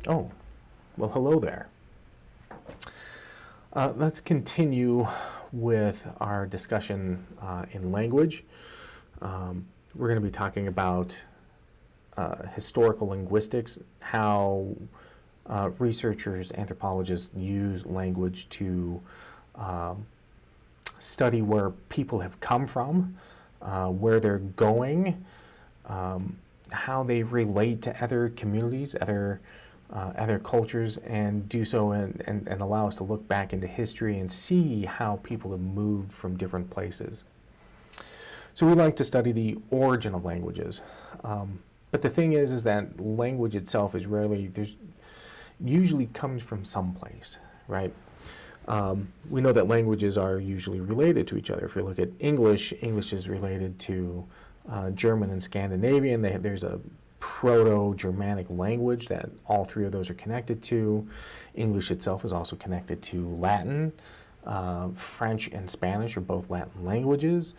Oh, well, hello there. Let's continue with our discussion in language. We're going to be talking about historical linguistics, how researchers, anthropologists use language to study where people have come from, where they're going, how they relate to other communities, other cultures, and do so and allow us to look back into history and see how people have moved from different places. So we like to study the origin of languages. But the thing is that language itself is usually comes from someplace, right? We know that languages are usually related to each other. If you look at English, English is related to German and Scandinavian. There's a Proto-Germanic language that all three of those are connected to. English itself is also connected to Latin. French and Spanish are both Latin languages.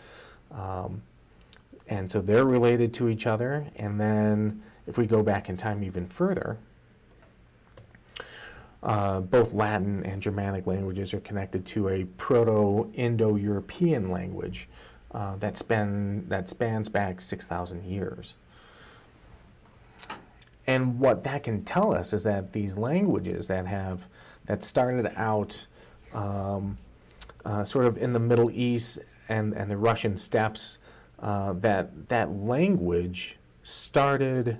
And so they're related to each other. And then if we go back in time even further, both Latin and Germanic languages are connected to a Proto-Indo-European language that spans back 6,000 years. And what that can tell us is that these languages that started out sort of in the Middle East and the Russian steppes, that language started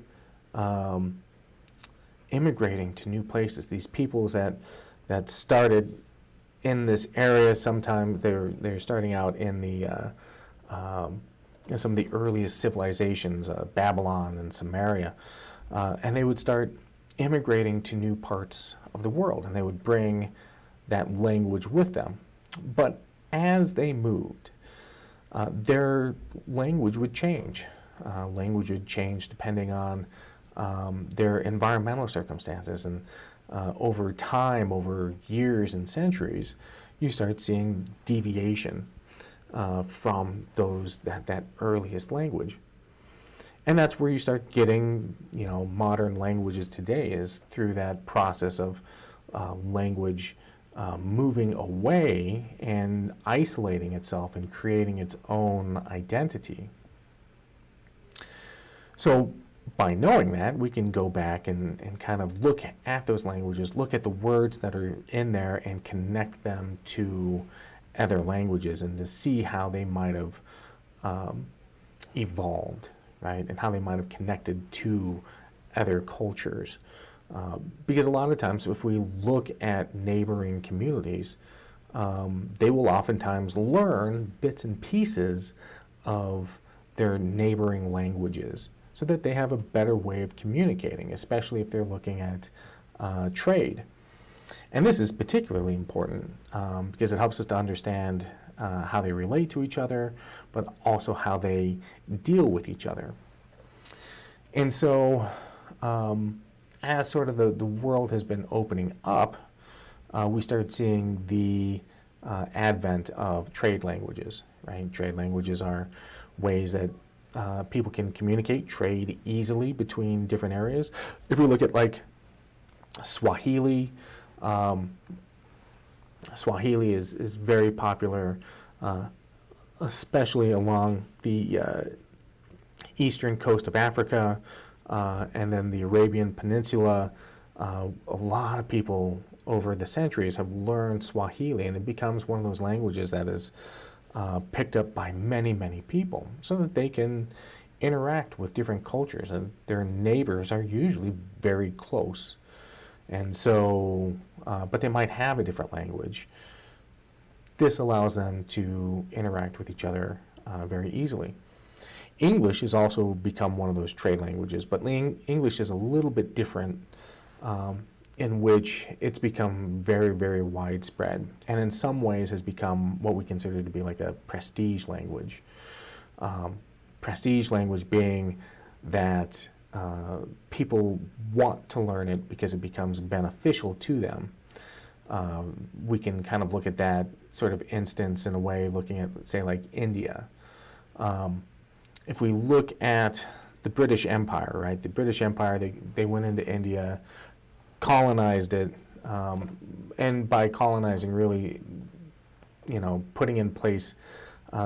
immigrating to new places. These peoples that started in this area, sometimes they're starting out in some of the earliest civilizations, Babylon and Samaria. And they would start immigrating to new parts of the world, and they would bring that language with them. But as they moved, their language would change. Language would change depending on their environmental circumstances. And over time, over years and centuries, you start seeing deviation from that earliest language. And that's where you start getting, modern languages today, is through that process of language moving away and isolating itself and creating its own identity. So by knowing that, we can go back and kind of look at those languages, look at the words that are in there and connect them to other languages, and to see how they might have evolved, right? And how they might have connected to other cultures. Because a lot of times, if we look at neighboring communities, they will oftentimes learn bits and pieces of their neighboring languages so that they have a better way of communicating, especially if they're looking at trade. And this is particularly important because it helps us to understand how they relate to each other, but also how they deal with each other. And so as sort of the world has been opening up, we started seeing the advent of trade languages, right? Trade languages are ways that people can communicate, trade easily between different areas. If we look at like Swahili, Swahili is very popular, especially along the eastern coast of Africa, and then the Arabian Peninsula. A lot of people over the centuries have learned Swahili, and it becomes one of those languages that is picked up by many, many people so that they can interact with different cultures, and their neighbors are usually very close. And so, but they might have a different language. This allows them to interact with each other very easily. English has also become one of those trade languages, but English is a little bit different, in which it's become very, very widespread, and in some ways has become what we consider to be like a prestige language. Prestige language being that people want to learn it because it becomes beneficial to them. We can kind of look at that sort of instance in a way, looking at, say, like India. If we look at the British Empire, right? The British Empire, they went into India colonized it, and by colonizing, really, putting in place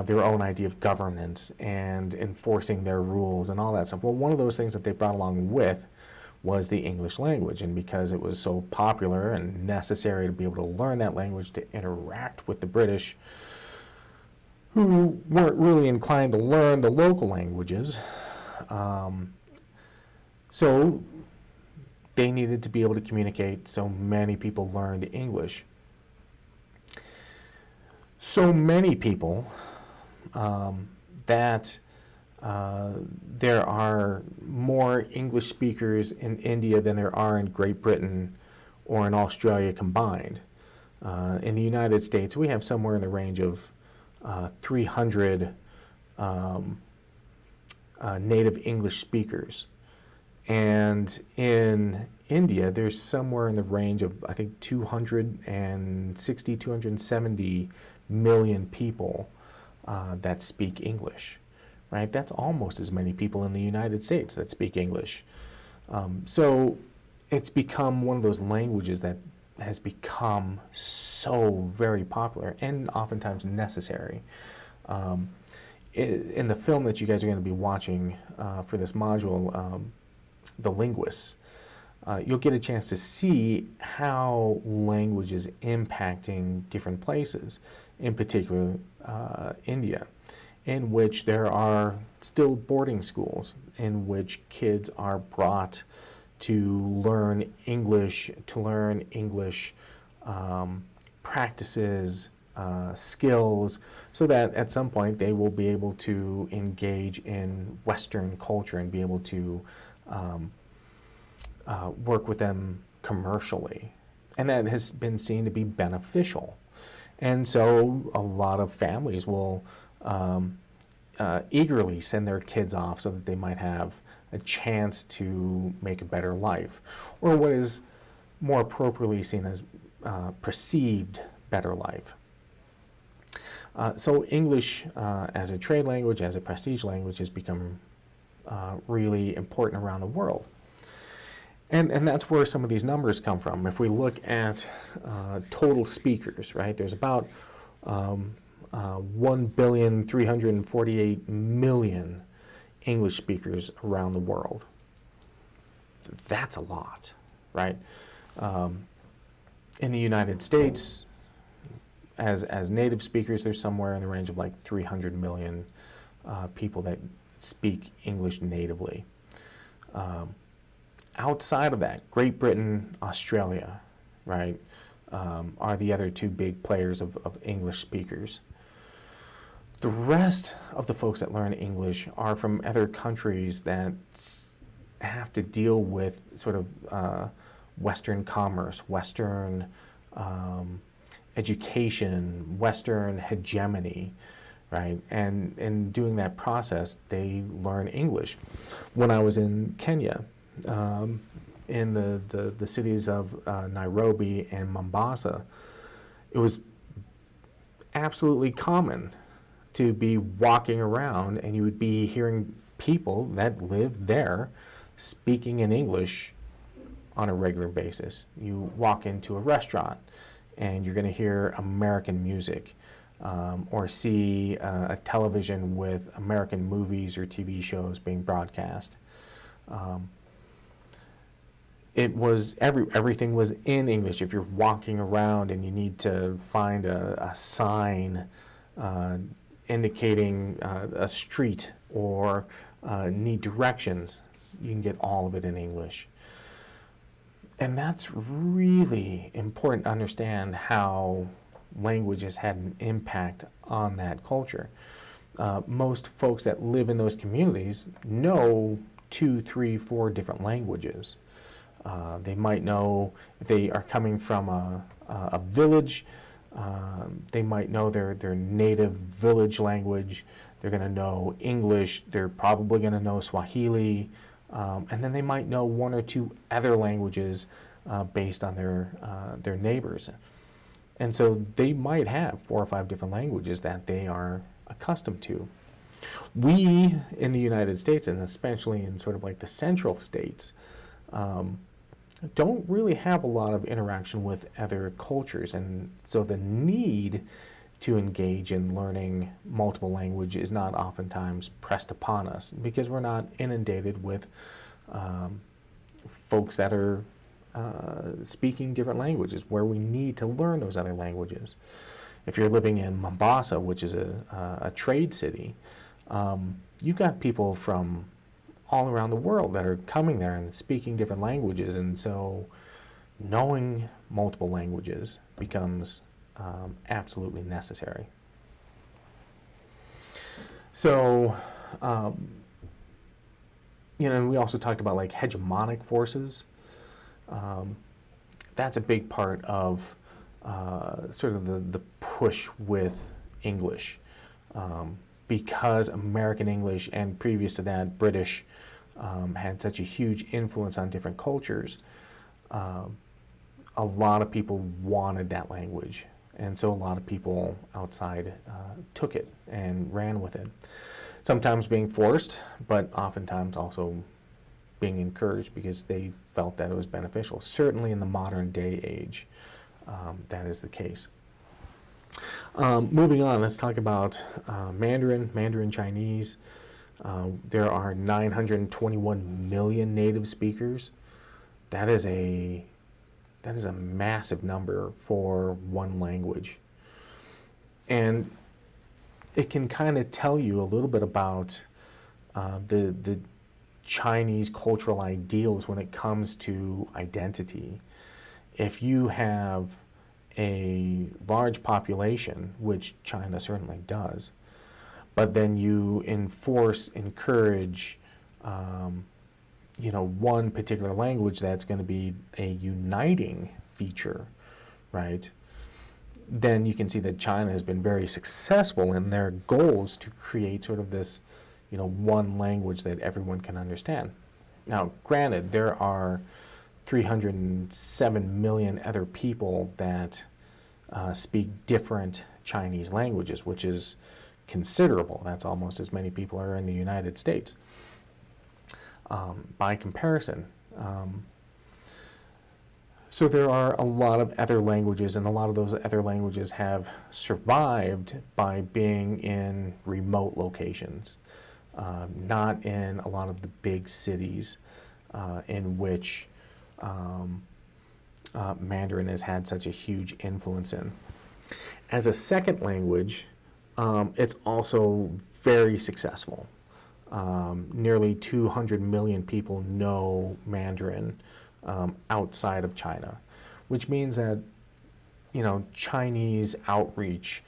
their own idea of governance and enforcing their rules and all that stuff. Well, one of those things that they brought along with was the English language, and because it was so popular and necessary to be able to learn that language to interact with the British, who weren't really inclined to learn the local languages, so they needed to be able to communicate, so many people learned English. So many people that there are more English speakers in India than there are in Great Britain or in Australia combined. In the United States, we have somewhere in the range of 300 native English speakers. And in India, there's somewhere in the range of, I think, 260, 270 million people that speak English, right? That's almost as many people in the United States that speak English. So it's become one of those languages that has become so very popular and oftentimes necessary. In the film that you guys are going to be watching for this module, The Linguists, you'll get a chance to see how language is impacting different places, in particular India, in which there are still boarding schools in which kids are brought to learn English, practices, skills, so that at some point they will be able to engage in Western culture and be able to work with them commercially. And that has been seen to be beneficial. And so a lot of families will eagerly send their kids off so that they might have a chance to make a better life, or what is more appropriately seen as perceived better life. So English as a trade language, as a prestige language, has become really important around the world. And that's where some of these numbers come from. If we look at total speakers, right, there's about 1,348,000,000 English speakers around the world. That's a lot, right? In the United States, as native speakers, there's somewhere in the range of like 300 million people that speak English natively. Outside of that, Great Britain, Australia, right, are the other two big players of English speakers. The rest of the folks that learn English are from other countries that have to deal with sort of Western commerce, Western education, Western hegemony, right? And in doing that process, they learn English. When I was in Kenya, in the cities of Nairobi and Mombasa, it was absolutely common to be walking around and you would be hearing people that live there speaking in English on a regular basis. You walk into a restaurant and you're going to hear American music, or see a television with American movies or TV shows being broadcast. It was everything was in English. If you're walking around and you need to find a sign indicating a street or need directions, you can get all of it in English. And that's really important to understand how language has had an impact on that culture. Most folks that live in those communities know 2, 3, 4 different languages. They might know, if they are coming from a village, they might know their native village language. They're going to know English. They're probably going to know Swahili. And then they might know 1 or 2 other languages based on their neighbors. And so they might have 4 or 5 different languages that they are accustomed to. We in the United States, and especially in sort of like the central states, don't really have a lot of interaction with other cultures, and so the need to engage in learning multiple language is not oftentimes pressed upon us because we're not inundated with folks that are speaking different languages where we need to learn those other languages. If you're living in Mombasa, which is a trade city, you've got people from all around the world that are coming there and speaking different languages, and so knowing multiple languages becomes absolutely necessary. So, and we also talked about like hegemonic forces. That's a big part of sort of the push with English. Because American English and previous to that British had such a huge influence on different cultures, a lot of people wanted that language. And so a lot of people outside took it and ran with it. Sometimes being forced, but oftentimes also being encouraged because they felt that it was beneficial. Certainly in the modern day age, that is the case. Moving on, let's talk about Mandarin Chinese. There are 921 million native speakers. That is a massive number for one language. And it can kind of tell you a little bit about the Chinese cultural ideals when it comes to identity. If you have a large population, which China certainly does, but then you encourage, one particular language that's going to be a uniting feature, right? Then you can see that China has been very successful in their goals to create sort of this, one language that everyone can understand. Now, granted, there are 307 million other people that speak different Chinese languages, which is considerable. That's almost as many people are in the United States. By comparison, so there are a lot of other languages, and a lot of those other languages have survived by being in remote locations, not in a lot of the big cities in which Mandarin has had such a huge influence in. As a second language, it's also very successful. Nearly 200 million people know Mandarin outside of China, which means that, Chinese outreach,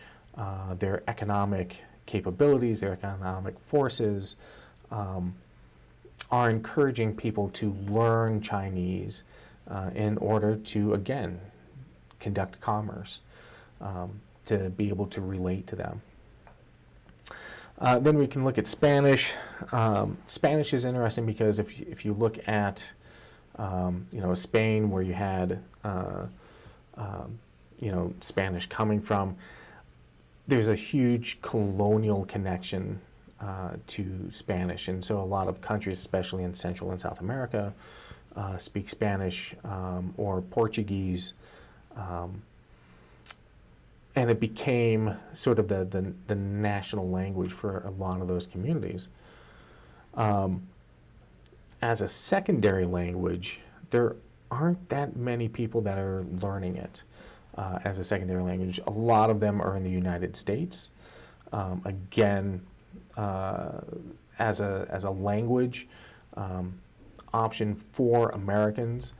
their economic capabilities, their economic forces, are encouraging people to learn Chinese in order to, again, conduct commerce, to be able to relate to them. Then we can look at Spanish. Spanish is interesting because if you look at Spain, where you had Spanish coming from, there's a huge colonial connection to Spanish, and so a lot of countries, especially in Central and South America, speak Spanish or Portuguese. And it became sort of the national language for a lot of those communities. As a secondary language, there aren't that many people that are learning it as a secondary language. A lot of them are in the United States. Again, as a language option for Americans,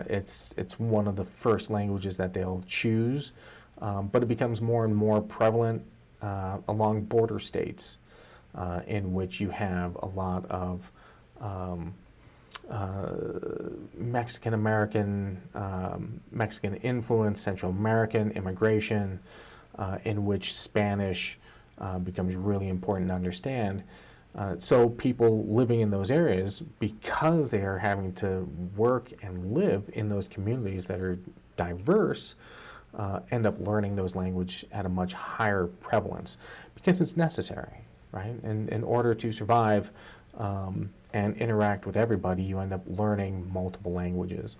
it's one of the first languages that they'll choose. But it becomes more and more prevalent along border states in which you have a lot of Mexican American, Mexican influence, Central American immigration, in which Spanish becomes really important to understand. So people living in those areas, because they are having to work and live in those communities that are diverse, end up learning those languages at a much higher prevalence because it's necessary, right? And in order to survive and interact with everybody, you end up learning multiple languages.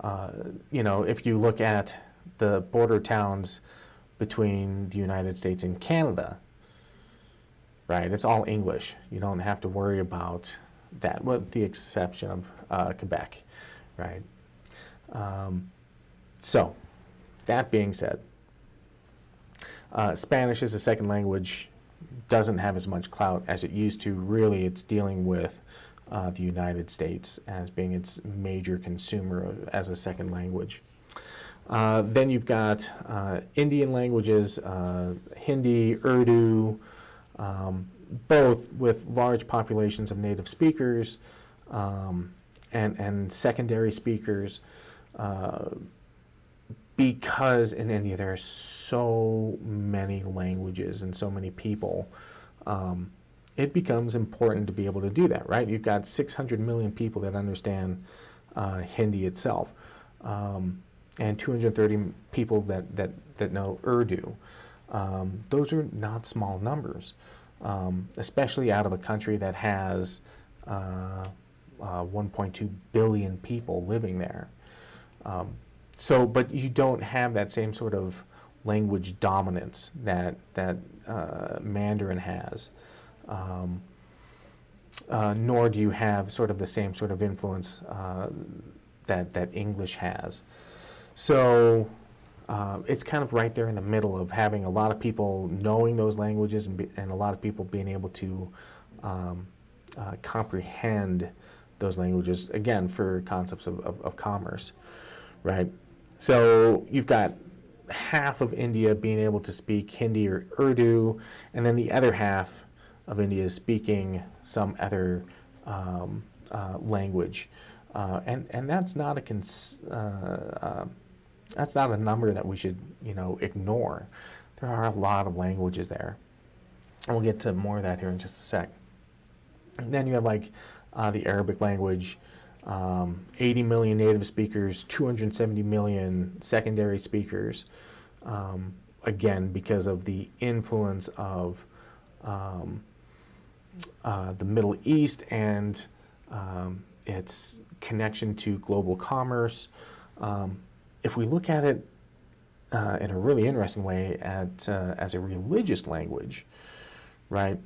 If you look at the border towns between the United States and Canada, right, it's all English. You don't have to worry about that, with the exception of Quebec, right? So, that being said, Spanish as a second language doesn't have as much clout as it used to. Really, it's dealing with the United States as being its major consumer as a second language. Then you've got Indian languages, Hindi, Urdu, both with large populations of native speakers and secondary speakers, because in India there are so many languages and so many people. It becomes important to be able to do that, right? You've got 600 million people that understand Hindi itself, and 230 people that know Urdu. Those are not small numbers, especially out of a country that has 1.2 billion people living there. But you don't have that same sort of language dominance that Mandarin has. Nor do you have sort of the same sort of influence that English has. So it's kind of right there in the middle of having a lot of people knowing those languages and a lot of people being able to comprehend those languages, again, for concepts of commerce, right? So you've got half of India being able to speak Hindi or Urdu, and then the other half of India is speaking some other language, and that's not that's not a number that we should ignore. There are a lot of languages there, and we'll get to more of that here in just a sec. And then you have like the Arabic language. 80 million native speakers, 270 million secondary speakers, again, because of the influence of the Middle East and its connection to global commerce. If we look at it in a really interesting way as a religious language, right?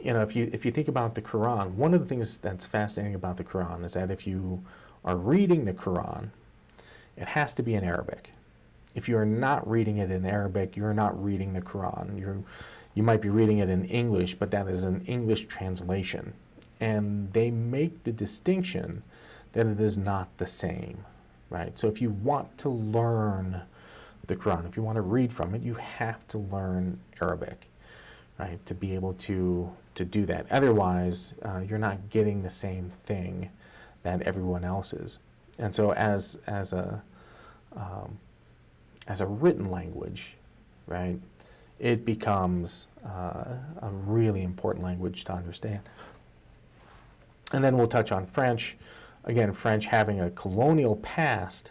If you think about the Quran, one of the things that's fascinating about the Quran is that if you are reading the Quran, it has to be in Arabic. If you are not reading it in Arabic, you're not reading the Quran. You might be reading it in English, but that is an English translation. And they make the distinction that it is not the same, right? So if you want to learn the Quran, if you want to read from it, you have to learn Arabic, right, to be able to do that. Otherwise, you're not getting the same thing that everyone else is. And so as a written language, right, it becomes a really important language to understand. And then we'll touch on French. Again, French having a colonial past.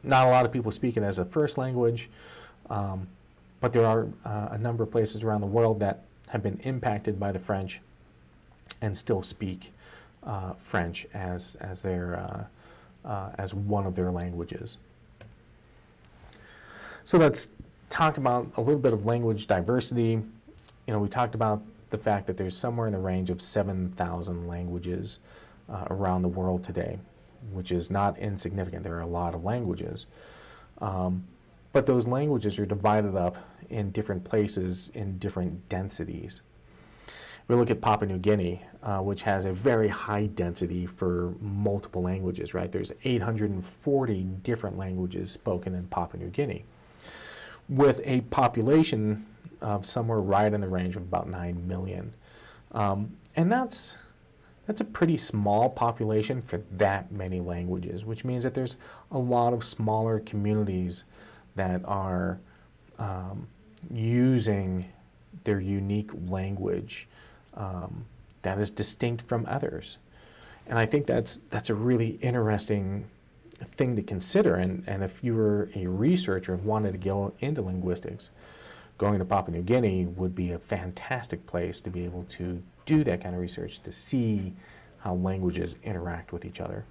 Not a lot of people speak it as a first language, but there are a number of places around the world that have been impacted by the French and still speak French as one of their languages. So let's talk about a little bit of language diversity. We talked about the fact that there's somewhere in the range of 7,000 languages around the world today, which is not insignificant. There are a lot of languages. But those languages are divided up in different places in different densities. We look at Papua New Guinea, which has a very high density for multiple languages, right? There's 840 different languages spoken in Papua New Guinea, with a population of somewhere right in the range of about 9 million. And that's a pretty small population for that many languages, which means that there's a lot of smaller communities that are using their unique language that is distinct from others. And I think that's a really interesting thing to consider. And if you were a researcher and wanted to go into linguistics, going to Papua New Guinea would be a fantastic place to be able to do that kind of research, to see how languages interact with each other.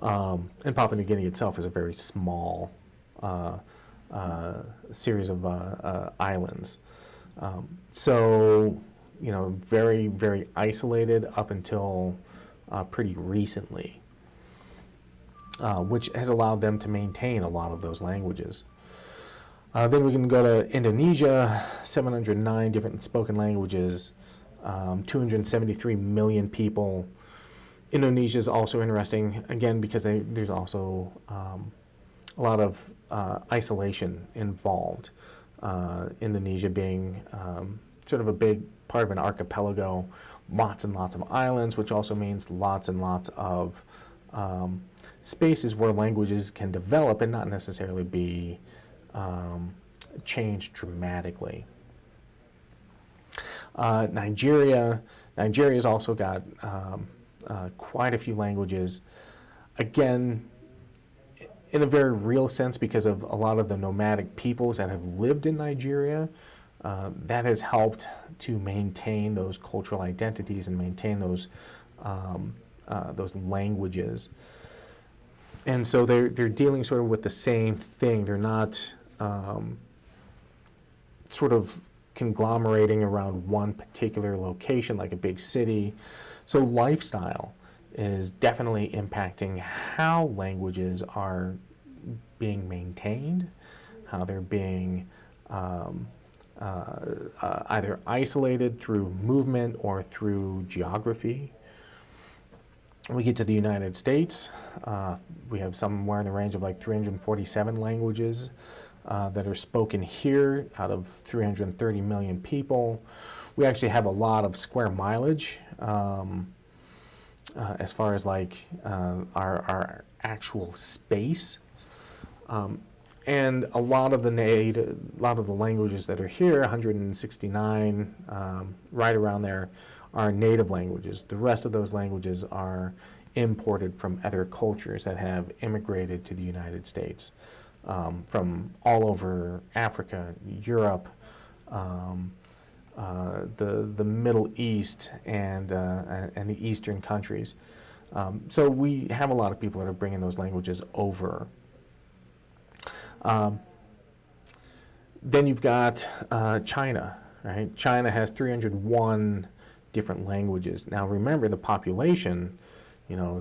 And Papua New Guinea itself is a very small series of islands. So, very, very isolated up until pretty recently, which has allowed them to maintain a lot of those languages. Then we can go to Indonesia, 709 different spoken languages, 273 million people. Indonesia is also interesting, again, because there's also a lot of isolation involved. Indonesia being sort of a big part of an archipelago, lots and lots of islands, which also means lots and lots of spaces where languages can develop and not necessarily be changed dramatically. Nigeria's also got quite a few languages. Again, in a very real sense, because of a lot of the nomadic peoples that have lived in Nigeria, that has helped to maintain those cultural identities and maintain those languages. And so they're dealing sort of with the same thing. They're not sort of conglomerating around one particular location like a big city. So lifestyle is definitely impacting how languages are being maintained, how they're being either isolated through movement or through geography. We get to the United States, we have somewhere in the range of like 347 languages that are spoken here out of 330 million people. We actually have a lot of square mileage as far as like our actual space. And a lot of the languages that are here, 169, right around there, are native languages. The rest of those languages are imported from other cultures that have immigrated to the United States, from all over Africa, Europe, the Middle East, and the Eastern countries. So we have a lot of people that are bringing those languages over. Then you've got China, right? China has 301 different languages. Now remember, the population,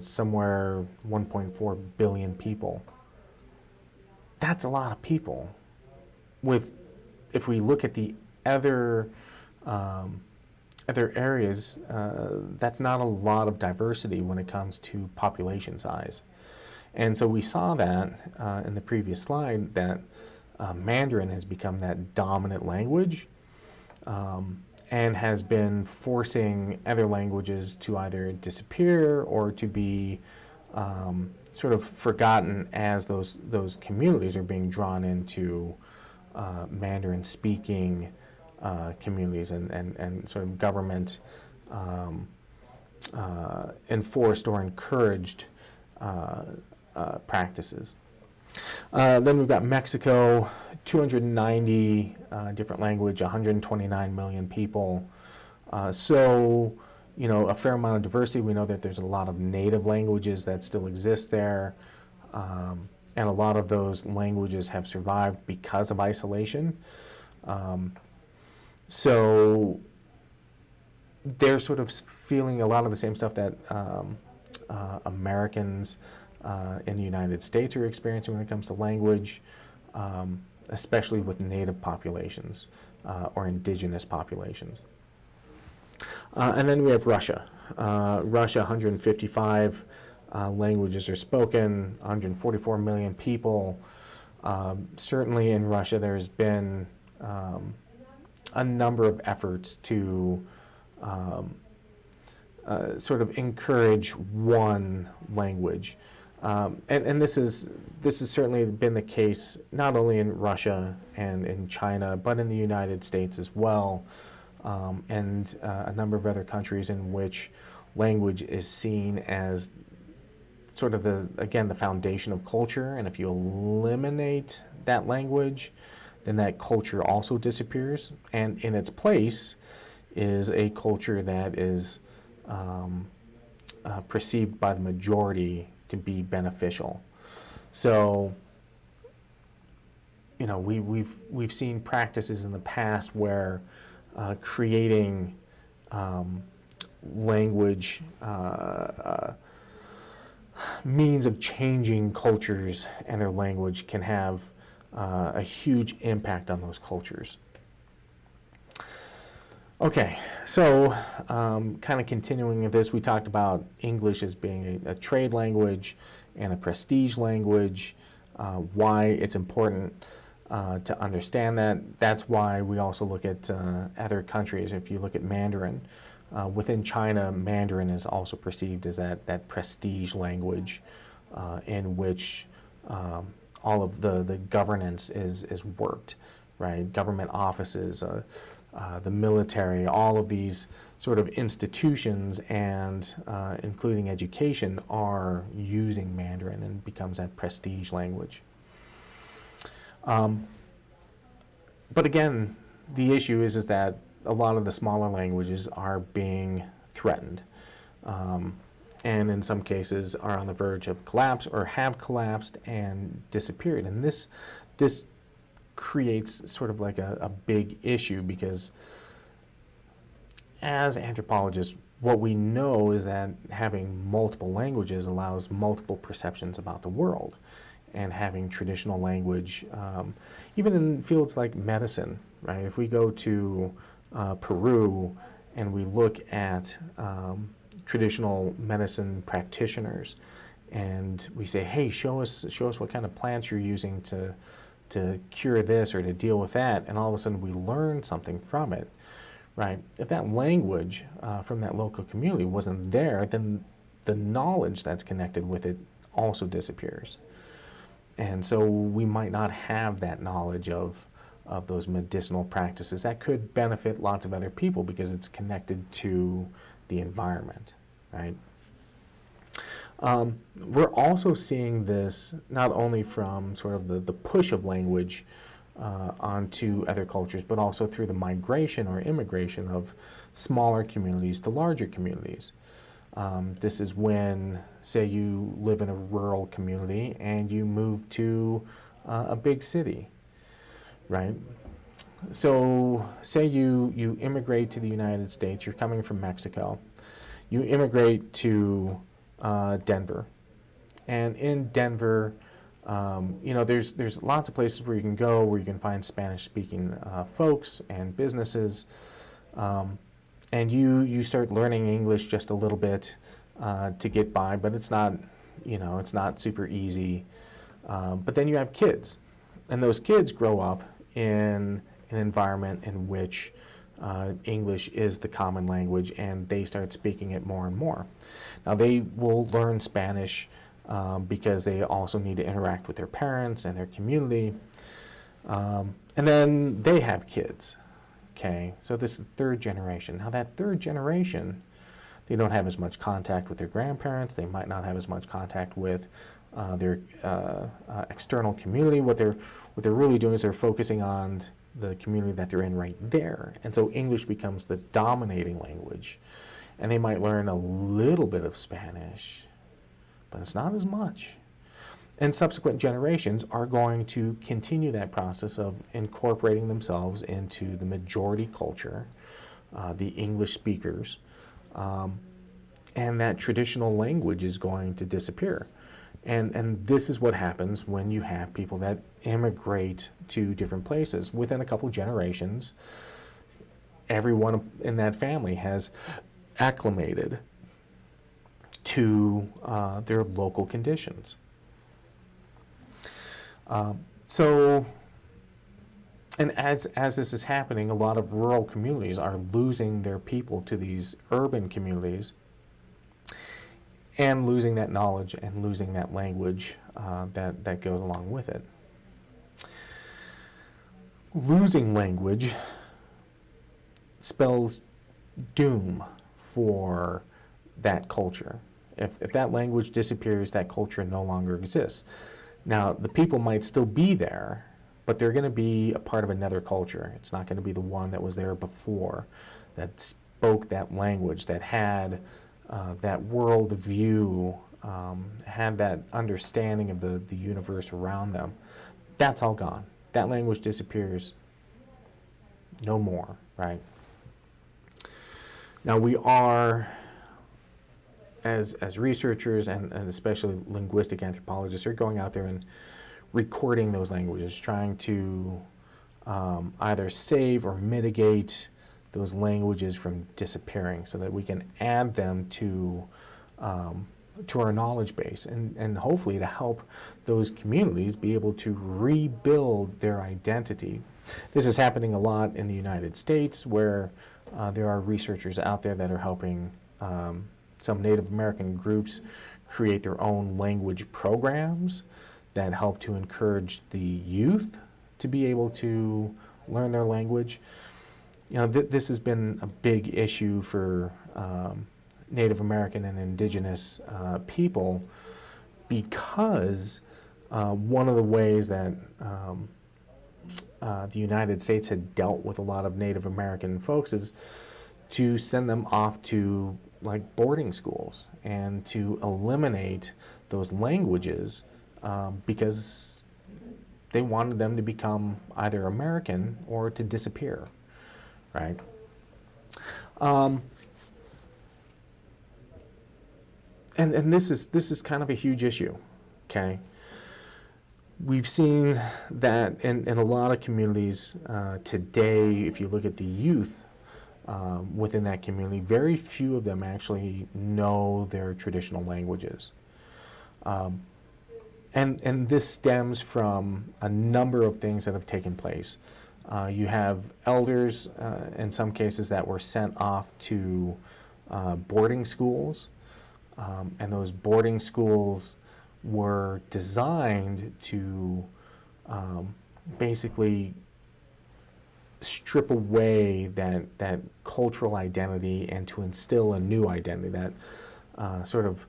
somewhere 1.4 billion people. That's a lot of people. If we look at the other areas, that's not a lot of diversity when it comes to population size. And so we saw that in the previous slide, that Mandarin has become that dominant language and has been forcing other languages to either disappear or to be sort of forgotten as those communities are being drawn into Mandarin-speaking communities and sort of government enforced or encouraged practices. Then we've got Mexico, 290 different language, 129 million people. So, a fair amount of diversity. We know that there's a lot of native languages that still exist there. And a lot of those languages have survived because of isolation. So they're sort of feeling a lot of the same stuff that Americans in the United States are experiencing when it comes to language, especially with native populations or indigenous populations. And then we have Russia. Russia, 155 languages are spoken, 144 million people. Certainly in Russia there's been a number of efforts to sort of encourage one language. And this has certainly been the case not only in Russia and in China, but in the United States as well, and a number of other countries in which language is seen as sort of the foundation of culture. And if you eliminate that language, then that culture also disappears. And in its place is a culture that is perceived by the majority to be beneficial. So, we've seen practices in the past where creating language means of changing cultures and their language can have a huge impact on those cultures. Okay, so kind of continuing with this, we talked about English as being a trade language and a prestige language, why it's important to understand that. That's why we also look at other countries. If you look at Mandarin, within China, Mandarin is also perceived as that prestige language in which all of the governance is worked, right? Government offices, the military, all of these sort of institutions and including education are using Mandarin and becomes that prestige language. But again, the issue is that a lot of the smaller languages are being threatened, and in some cases are on the verge of collapse or have collapsed and disappeared. And this creates sort of like a big issue, because as anthropologists, what we know is that having multiple languages allows multiple perceptions about the world. And having traditional language, even in fields like medicine, right? If we go to Peru and we look at traditional medicine practitioners, and we say, "Hey, show us what kind of plants you're using to cure this or to deal with that," and all of a sudden we learn something from it, right? If that language from that local community wasn't there, then the knowledge that's connected with it also disappears. And so we might not have that knowledge of those medicinal practices that could benefit lots of other people because it's connected to the environment, right? We're also seeing this not only from sort of the push of language onto other cultures, but also through the migration or immigration of smaller communities to larger communities. This is when, say, you live in a rural community and you move to a big city, right? So say you immigrate to the United States, you're coming from Mexico, you immigrate to Denver, and in Denver, there's lots of places where you can go where you can find Spanish-speaking folks and businesses. And you start learning English just a little bit to get by, but it's not super easy. But then you have kids, and those kids grow up in an environment in which English is the common language, and they start speaking it more and more. Now they will learn Spanish because they also need to interact with their parents and their community, and then they have kids. Okay, so this is the third generation. Now that third generation, they don't have as much contact with their grandparents. They might not have as much contact with their external community. What they're really doing is they're focusing on the community that they're in right there. And so English becomes the dominating language. And they might learn a little bit of Spanish, but it's not as much. And subsequent generations are going to continue that process of incorporating themselves into the majority culture, the English speakers, and that traditional language is going to disappear. And this is what happens when you have people that immigrate to different places. Within a couple generations, everyone in that family has acclimated to their local conditions. And as this is happening, a lot of rural communities are losing their people to these urban communities and losing that knowledge and losing that language that goes along with it. Losing language spells doom for that culture. If that language disappears, that culture no longer exists. Now, the people might still be there, but they're going to be a part of another culture. It's not going to be the one that was there before, that spoke that language, that had that world view had that understanding of the universe around them, that's all gone. That language disappears. No more, right? Now we are, as researchers and especially linguistic anthropologists, are going out there and recording those languages, trying to either save or mitigate those languages from disappearing so that we can add them to our knowledge base and hopefully to help those communities be able to rebuild their identity. This is happening a lot in the United States, where there are researchers out there that are helping some Native American groups create their own language programs that help to encourage the youth to be able to learn their language. You know, this has been a big issue for Native American and indigenous people, because one of the ways that the United States had dealt with a lot of Native American folks is to send them off to like boarding schools and to eliminate those languages because they wanted them to become either American or to disappear, right? And this is kind of a huge issue, okay? We've seen that in a lot of communities today, if you look at the youth within that community, very few of them actually know their traditional languages. And this stems from a number of things that have taken place. You have elders, in some cases, that were sent off to boarding schools, and those boarding schools were designed to basically strip away that cultural identity and to instill a new identity, that sort of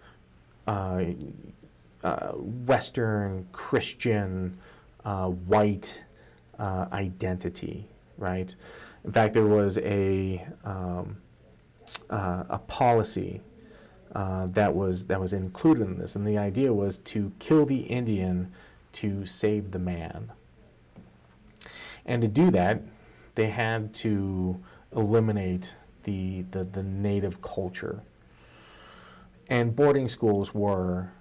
Western Christian white identity, right? In fact, there was a policy that was included in this, and the idea was to kill the Indian to save the man. And to do that, they had to eliminate the native culture. And boarding schools were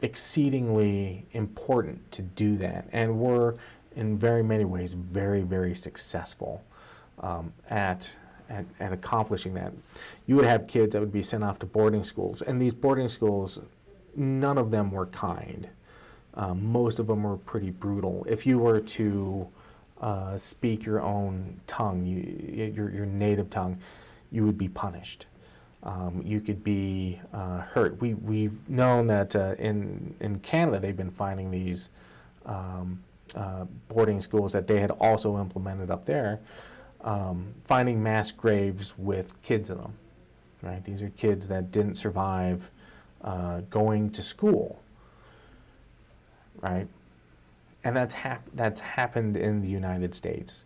exceedingly important to do that, and were in very many ways very, very successful at accomplishing that. You would have kids that would be sent off to boarding schools, and these boarding schools, none of them were kind. Most of them were pretty brutal. If you were to speak your own tongue, your native tongue, you would be punished. You could be hurt. We've known that in Canada they've been finding these boarding schools that they had also implemented up there, finding mass graves with kids in them. Right? These are kids that didn't survive going to school. Right? And that's happened in the United States.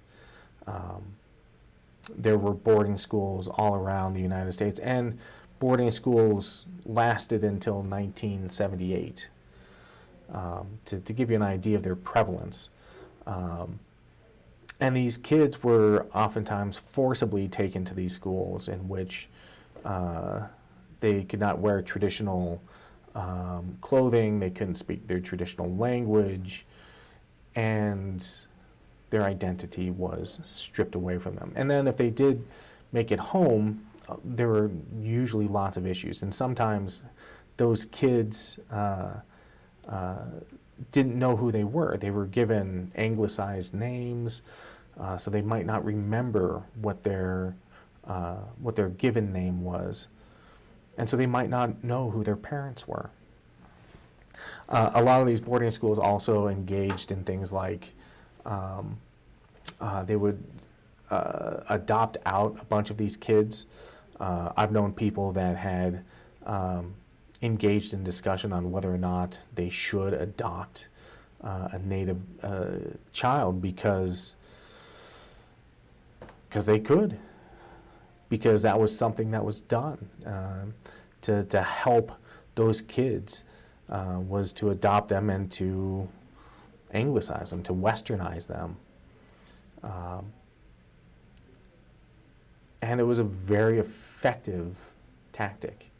There were boarding schools all around the United States, and boarding schools lasted until 1978. To give you an idea of their prevalence. And these kids were oftentimes forcibly taken to these schools in which they could not wear traditional clothing, they couldn't speak their traditional language, and their identity was stripped away from them. And then if they did make it home, there were usually lots of issues. And sometimes those kids didn't know who they were. They were given anglicized names, so they might not remember what their given name was. And so they might not know who their parents were. A lot of these boarding schools also engaged in things like they would adopt out a bunch of these kids. I've known people that had engaged in discussion on whether or not they should adopt a native child because they could, because that was something that was done to help those kids was to adopt them and to anglicize them, to westernize them. And it was a very effective tactic,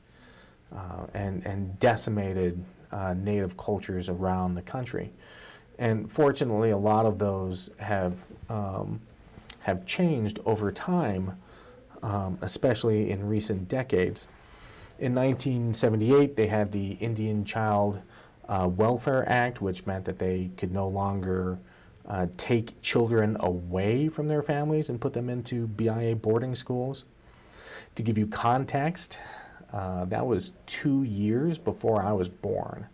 and decimated native cultures around the country. And fortunately, a lot of those have changed over time, especially in recent decades. In 1978, they had the Indian Child Welfare Act, which meant that they could no longer take children away from their families and put them into BIA boarding schools. To give you context, that was 2 years before I was born,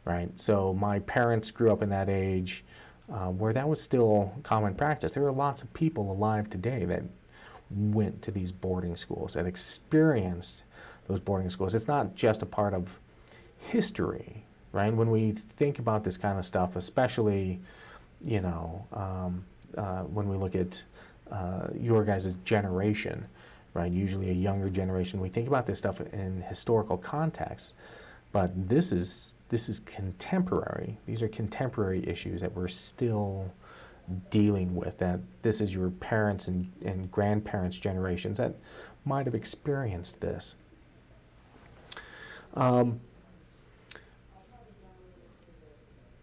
right? So my parents grew up in that age where that was still common practice. There are lots of people alive today that went to these boarding schools, that experienced those boarding schools. It's not just a part of history, right? When we think about this kind of stuff, especially, you know, when we look at your guys' generation, right? Usually a younger generation, we think about this stuff in historical context, but this is contemporary. These are contemporary issues that we're still dealing with, that this is your parents and grandparents' generations that might have experienced this.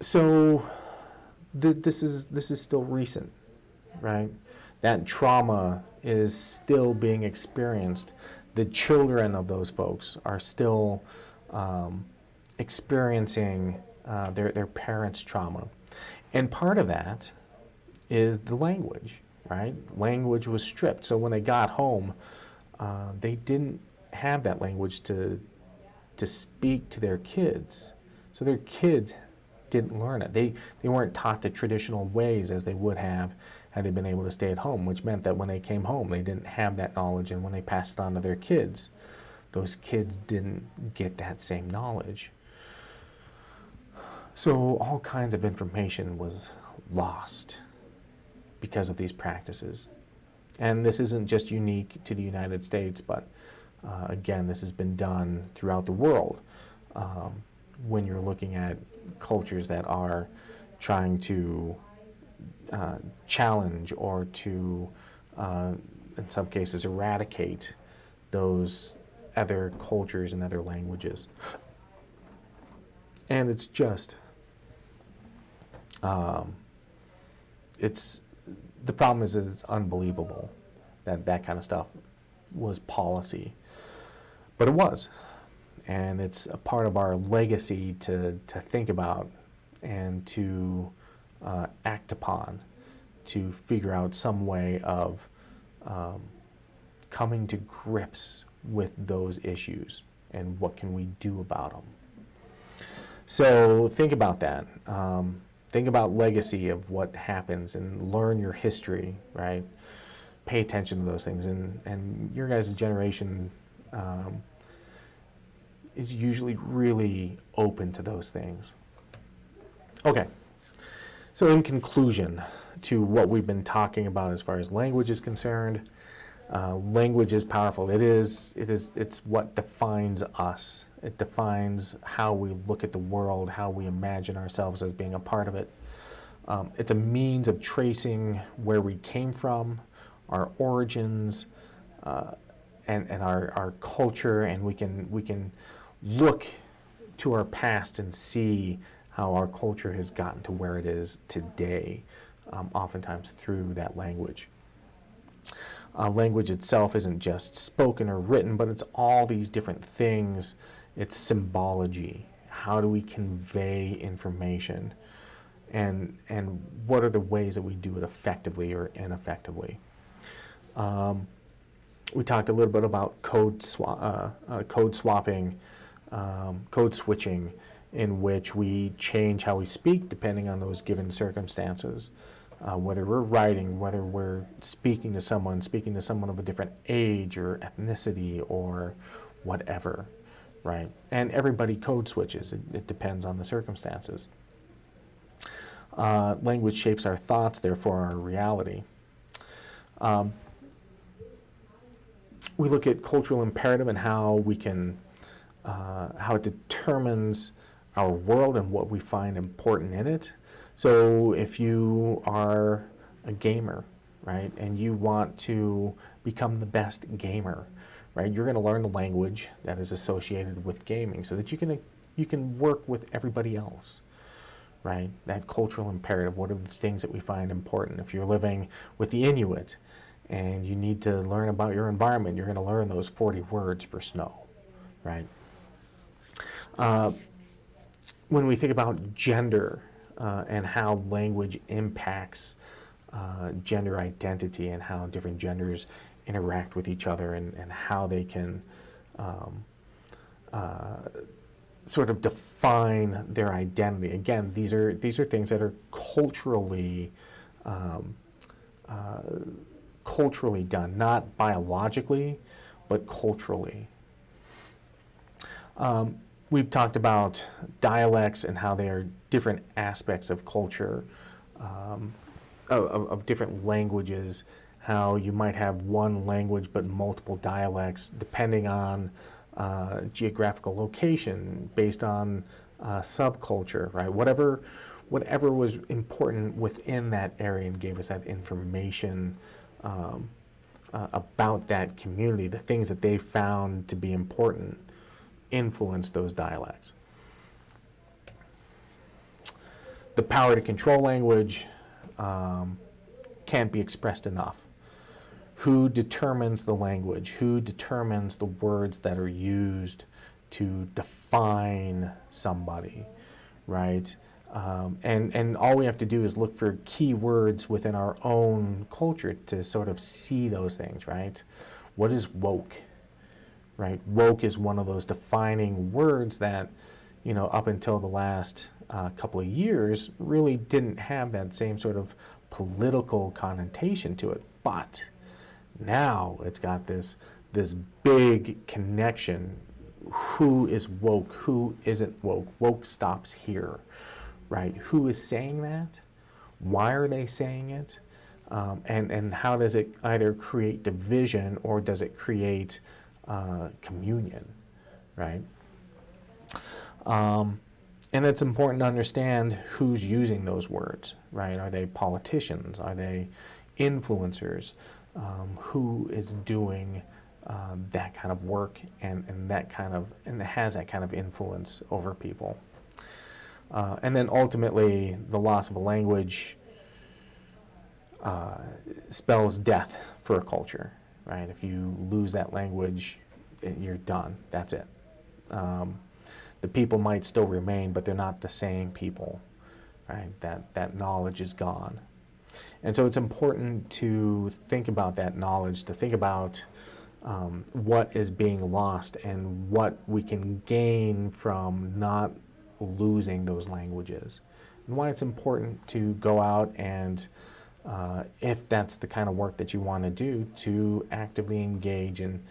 So this is still recent, right? That trauma is still being experienced. The children of those folks are still experiencing their parents' trauma. And part of that is the language, right? Language was stripped. So when they got home, they didn't have that language to speak to their kids. So their kids didn't learn it. They weren't taught the traditional ways as they would have had they been able to stay at home, which meant that when they came home, they didn't have that knowledge, and when they passed it on to their kids, those kids didn't get that same knowledge. So all kinds of information was lost because of these practices. And this isn't just unique to the United States, but again, this has been done throughout the world. When you're looking at cultures that are trying to challenge or to, in some cases, eradicate those other cultures and other languages. And it's just, the problem is it's unbelievable that that kind of stuff was policy. But it was. And it's a part of our legacy to think about and to act upon, to figure out some way of coming to grips with those issues and what can we do about them. So think about that. Think about legacy of what happens and learn your history, right? Pay attention to those things. And your guys' generation is usually really open to those things. Okay, so in conclusion to what we've been talking about as far as language is concerned, language is powerful. It's what defines us. It defines how we look at the world, how we imagine ourselves as being a part of it. It's a means of tracing where we came from, our origins, and our culture, and we can look to our past and see how our culture has gotten to where it is today, oftentimes through that language. Language itself isn't just spoken or written, but it's all these different things. It's symbology. How do we convey information? And what are the ways that we do it effectively or ineffectively? We talked a little bit about code swapping, code switching, in which we change how we speak depending on those given circumstances. Whether we're writing, whether we're speaking to someone of a different age or ethnicity or whatever, right? And everybody code switches. It depends on the circumstances. Language shapes our thoughts, therefore our reality. We look at cultural imperative and how we can how it determines our world and what we find important in it. So if you are a gamer, right, and you want to become the best gamer, right, you're going to learn the language that is associated with gaming so that you can work with everybody else, right? That cultural imperative. What are the things that we find important? If you're living with the Inuit and you need to learn about your environment, you're going to learn those 40 words for snow, right? When we think about gender and how language impacts gender identity and how different genders interact with each other and how they can sort of define their identity. Again, these are things that are culturally done, not biologically, but culturally. We've talked about dialects and how they are different aspects of culture, of different languages, how you might have one language but multiple dialects depending on geographical location, based on subculture, right? Whatever was important within that area and gave us that information about that community, the things that they found to be important, influence those dialects. The power to control language can't be expressed enough. Who determines the language? Who determines the words that are used to define somebody, right? And all we have to do is look for key words within our own culture to sort of see those things, right? What is woke? Right? Woke is one of those defining words that, up until the last couple of years, really didn't have that same sort of political connotation to it. But now it's got this big connection. Who is woke? Who isn't woke? Woke stops here, right? Who is saying that? Why are they saying it? And how does it either create division or does it create communion, right? And it's important to understand who's using those words, right? Are they politicians? Are they influencers? Who is doing that kind of work and has that kind of influence over people? And then ultimately, the loss of a language spells death for a culture, right? If you lose that language, you're done. That's it. The people might still remain, but they're not the same people, right? That knowledge is gone. And so it's important to think about that knowledge, to think about what is being lost and what we can gain from not losing those languages, and why it's important to go out and if that's the kind of work that you want to do, to actively engage in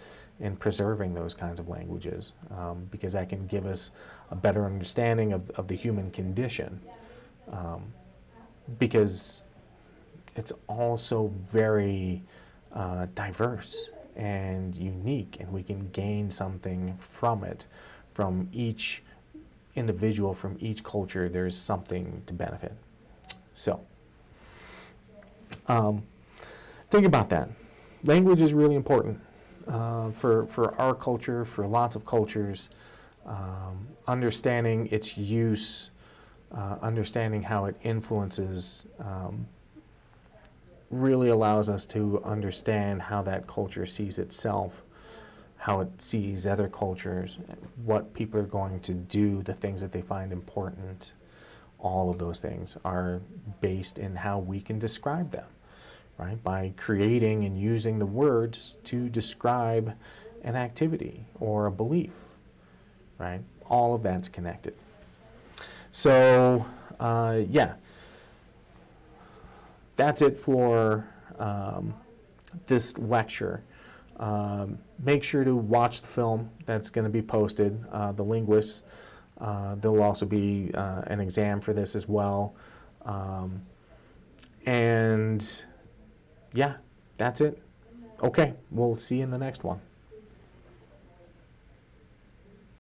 preserving those kinds of languages, because that can give us a better understanding of the human condition, because it's also very diverse and unique, and we can gain something from it. From each individual, from each culture, there's something to benefit. So think about that. Language is really important for our culture, for lots of cultures. Understanding its use, understanding how it influences, really allows us to understand how that culture sees itself, how it sees other cultures, what people are going to do, the things that they find important. All of those things are based in how we can describe them, right? By creating and using the words to describe an activity or a belief, right? All of that's connected. So, yeah, that's it for this lecture. Make sure to watch the film that's going to be posted, The Linguists. There'll also be an exam for this as well. And yeah, that's it. Okay, we'll see you in the next one.